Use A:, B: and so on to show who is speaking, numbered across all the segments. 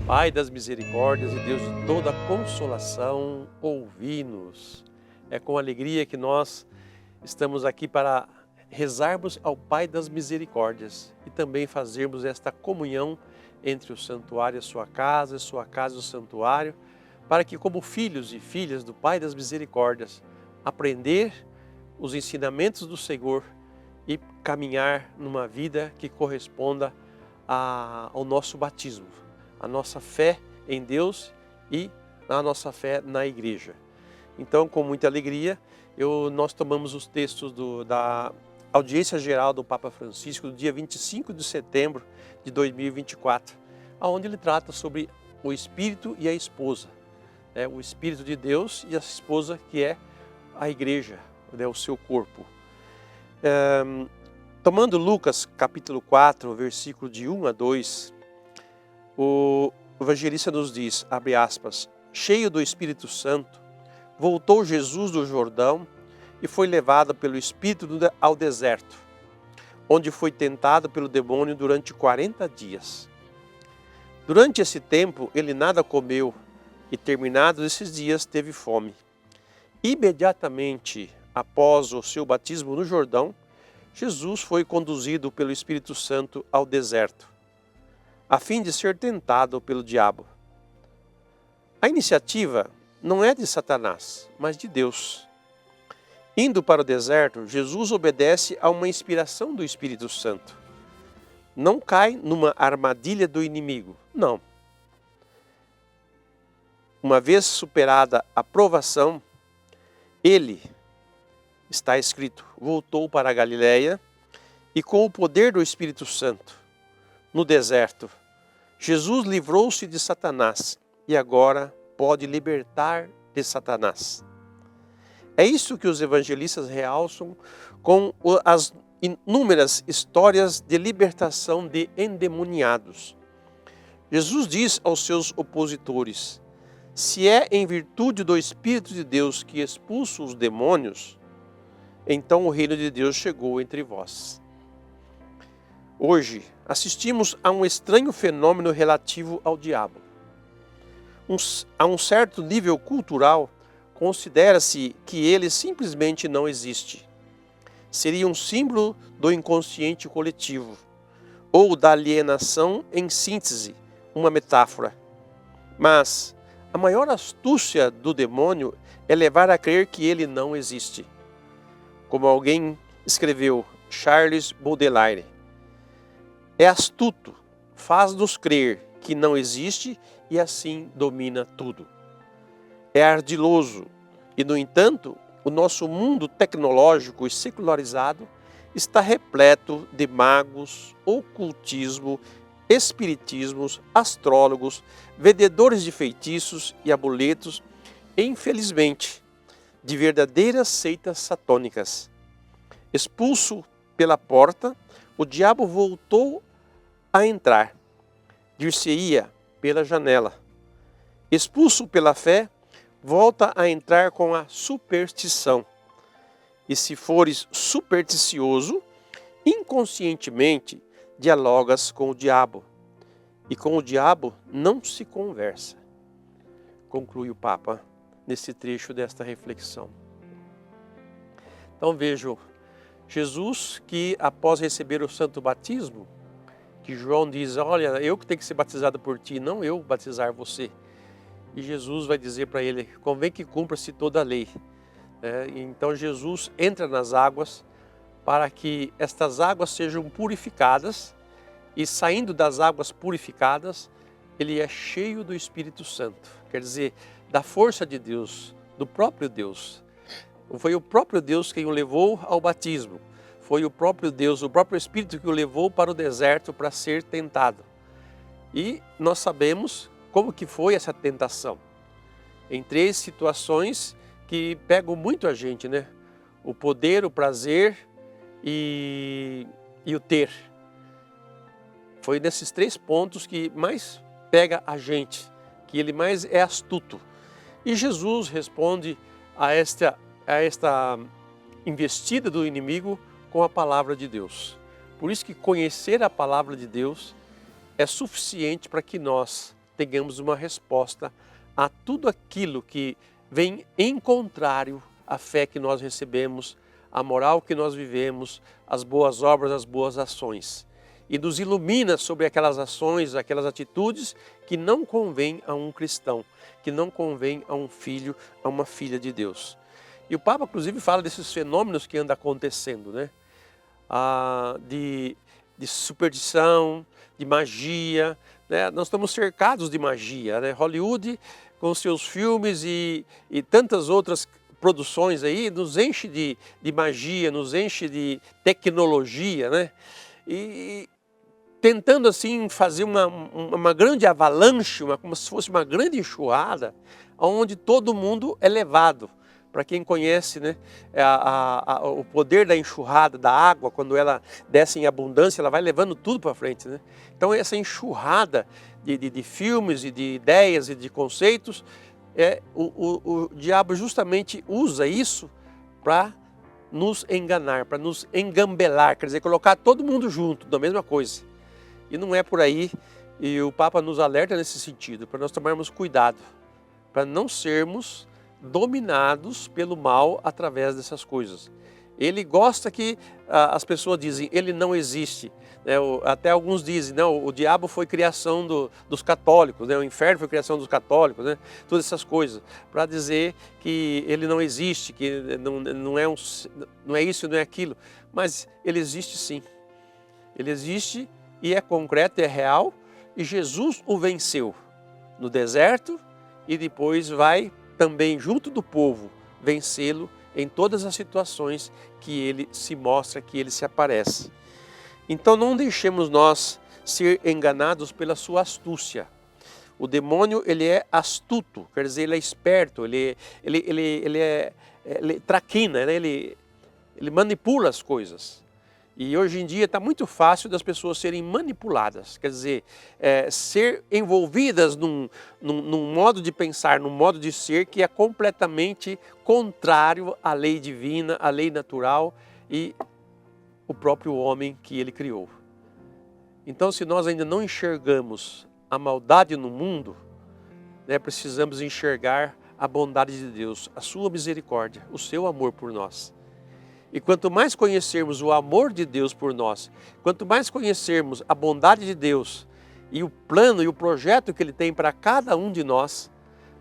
A: Pai das misericórdias e Deus de toda consolação, ouvi-nos. É com alegria que nós estamos aqui para rezarmos ao Pai das misericórdias e também fazermos esta comunhão entre o santuário e a sua casa e o santuário, para que, como filhos e filhas do Pai das misericórdias, aprender os ensinamentos do Senhor e caminhar numa vida que corresponda ao nosso batismo, a nossa fé em Deus e a nossa fé na igreja. Então, com muita alegria, nós tomamos os textos da audiência geral do Papa Francisco, do dia 25 de setembro de 2024, onde ele trata sobre o Espírito e a esposa, o Espírito de Deus e a esposa que é a igreja, o seu corpo. Tomando Lucas capítulo 4, versículo de 1 a 2, o evangelista nos diz, abre aspas, cheio do Espírito Santo, voltou Jesus do Jordão e foi levado pelo Espírito ao deserto, onde foi tentado pelo demônio durante 40 dias. Durante esse tempo ele nada comeu e terminados esses dias teve fome. Imediatamente após o seu batismo no Jordão, Jesus foi conduzido pelo Espírito Santo ao deserto, a fim de ser tentado pelo diabo. A iniciativa não é de Satanás, mas de Deus. Indo para o deserto, Jesus obedece a uma inspiração do Espírito Santo. Não cai numa armadilha do inimigo, não. Uma vez superada a provação, ele, está escrito, voltou para a Galileia e com o poder do Espírito Santo, no deserto, Jesus livrou-se de Satanás e agora pode libertar de Satanás. É isso que os evangelistas realçam com as inúmeras histórias de libertação de endemoniados. Jesus diz aos seus opositores, se é em virtude do Espírito de Deus que expulsa os demônios, então o reino de Deus chegou entre vós. Hoje, assistimos a um estranho fenômeno relativo ao diabo. A um certo nível cultural, considera-se que ele simplesmente não existe. Seria um símbolo do inconsciente coletivo, ou da alienação em síntese, uma metáfora. Mas a maior astúcia do demônio é levar a crer que ele não existe. Como alguém escreveu, Charles Baudelaire, é astuto, faz-nos crer que não existe e assim domina tudo. É ardiloso e, no entanto, o nosso mundo tecnológico e secularizado está repleto de magos, ocultismo, espiritismos, astrólogos, vendedores de feitiços e amuletos e, infelizmente, de verdadeiras seitas satânicas. Expulso pela porta, o diabo voltou a entrar, dir-se-ia pela janela. Expulso pela fé, volta a entrar com a superstição. E se fores supersticioso, inconscientemente dialogas com o diabo. E com o diabo não se conversa. Conclui o Papa nesse trecho desta reflexão. Então vejo Jesus que após receber o santo batismo, que João diz, olha, eu que tenho que ser batizado por ti, não eu batizar você. E Jesus vai dizer para ele, convém que cumpra-se toda a lei. Então Jesus entra nas águas para que estas águas sejam purificadas e saindo das águas purificadas, ele é cheio do Espírito Santo. Quer dizer, da força de Deus, do próprio Deus. Foi o próprio Deus quem o levou ao batismo. Foi o próprio Deus, o próprio Espírito que o levou para o deserto para ser tentado. E nós sabemos como que foi essa tentação. Em 3 situações que pegam muito a gente, né? O poder, o prazer e o ter. Foi nesses 3 pontos que mais pega a gente, que ele mais é astuto. E Jesus responde a esta investida do inimigo com a palavra de Deus. Por isso que conhecer a palavra de Deus é suficiente para que nós tenhamos uma resposta a tudo aquilo que vem em contrário à fé que nós recebemos, à moral que nós vivemos, às boas obras, às boas ações. E nos ilumina sobre aquelas ações, aquelas atitudes que não convém a um cristão, que não convém a um filho, a uma filha de Deus. E o Papa, inclusive, fala desses fenômenos que andam acontecendo, né? De superstição, de magia, né? Nós estamos cercados de magia, né? Hollywood, com seus filmes e tantas outras produções aí, nos enche de magia, nos enche de tecnologia, né? E tentando assim fazer uma grande avalanche, como se fosse uma grande enxurrada, onde todo mundo é levado. Para quem conhece, né, o poder da enxurrada, da água, quando ela desce em abundância, ela vai levando tudo para frente, né? Então essa enxurrada de filmes e de ideias e de conceitos, o diabo justamente usa isso para nos enganar, para nos engambelar, quer dizer, colocar todo mundo junto, da mesma coisa. E não é por aí, e o Papa nos alerta nesse sentido, para nós tomarmos cuidado, para não sermos dominados pelo mal através dessas coisas. Ele gosta que as pessoas dizem, ele não existe. Né? Até alguns dizem, não, o diabo foi criação dos católicos, né? O inferno foi criação dos católicos, né? Todas essas coisas, para dizer que ele não existe, que não é isso, não é aquilo. Mas ele existe sim. Ele existe e é concreto, é real, e Jesus o venceu no deserto e depois vai também junto do povo vencê-lo em todas as situações que ele se mostra, que ele se aparece. Então não deixemos nós ser enganados pela sua astúcia. O demônio, ele é astuto, quer dizer, ele é esperto, ele traquina, né? Ele manipula as coisas. E hoje em dia está muito fácil das pessoas serem manipuladas, quer dizer, ser envolvidas num modo de pensar, num modo de ser que é completamente contrário à lei divina, à lei natural e o próprio homem que ele criou. Então, se nós ainda não enxergamos a maldade no mundo, né, precisamos enxergar a bondade de Deus, a sua misericórdia, o seu amor por nós. E quanto mais conhecermos o amor de Deus por nós, quanto mais conhecermos a bondade de Deus e o plano e o projeto que Ele tem para cada um de nós,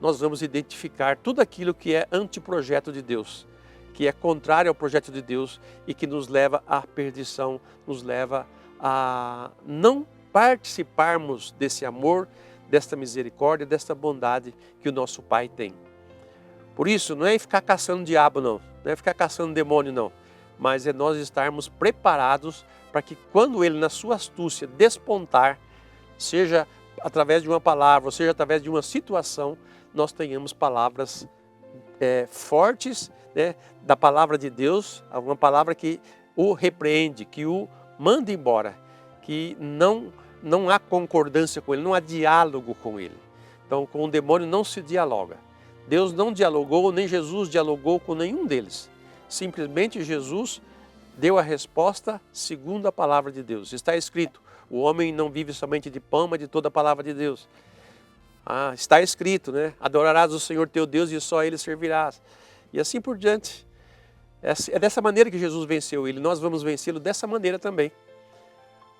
A: nós vamos identificar tudo aquilo que é antiprojeto de Deus, que é contrário ao projeto de Deus e que nos leva à perdição, nos leva a não participarmos desse amor, desta misericórdia, desta bondade que o nosso Pai tem. Por isso, não é ficar caçando diabo, não é ficar caçando demônio, não. Mas é nós estarmos preparados para que quando ele, na sua astúcia, despontar, seja através de uma palavra, seja através de uma situação, nós tenhamos palavras fortes, né, da palavra de Deus, uma palavra que o repreende, que o manda embora, que não há concordância com ele, não há diálogo com ele. Então, com o demônio não se dialoga. Deus não dialogou, nem Jesus dialogou com nenhum deles. Simplesmente Jesus deu a resposta segundo a palavra de Deus. Está escrito, o homem não vive somente de pão, mas de toda a palavra de Deus. Está escrito, né? Adorarás o Senhor teu Deus e só a Ele servirás. E assim por diante. É dessa maneira que Jesus venceu Ele. Nós vamos vencê-lo dessa maneira também.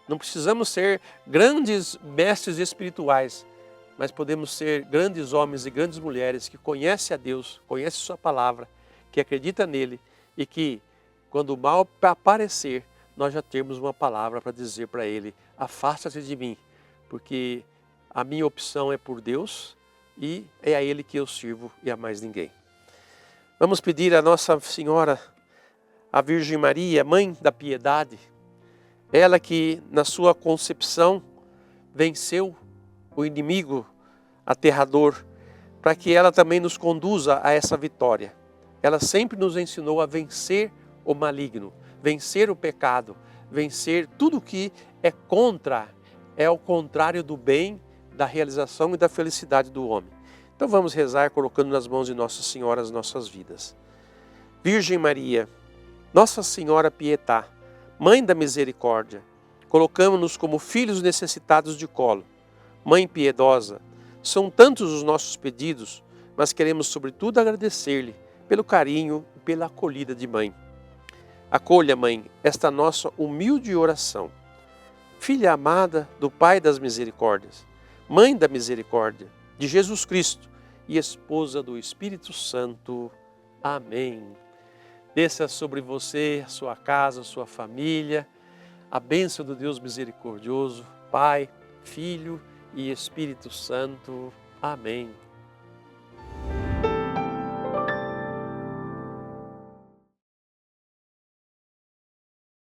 A: Não precisamos ser grandes mestres espirituais, mas podemos ser grandes homens e grandes mulheres que conhecem a Deus, conhecem sua palavra, que acreditam nele e que, quando o mal aparecer, nós já temos uma palavra para dizer para ele, afasta-te de mim, porque a minha opção é por Deus e é a Ele que eu sirvo e a mais ninguém. Vamos pedir a Nossa Senhora, a Virgem Maria, Mãe da Piedade, ela que na sua concepção venceu o inimigo aterrador, para que ela também nos conduza a essa vitória. Ela sempre nos ensinou a vencer o maligno, vencer o pecado, vencer tudo que é ao contrário do bem, da realização e da felicidade do homem. Então vamos rezar colocando nas mãos de Nossa Senhora as nossas vidas. Virgem Maria, Nossa Senhora Pietà, Mãe da Misericórdia, colocamos-nos como filhos necessitados de colo. Mãe piedosa, São tantos os nossos pedidos, mas queremos sobretudo agradecer-lhe pelo carinho e pela acolhida de mãe. Acolha, mãe, esta nossa humilde oração. Filha amada do Pai das Misericórdias, Mãe da Misericórdia, de Jesus Cristo e esposa do Espírito Santo. Amém. Desça sobre você, sua casa, sua família, a bênção do Deus misericordioso, Pai, Filho e Espírito Santo. Amém.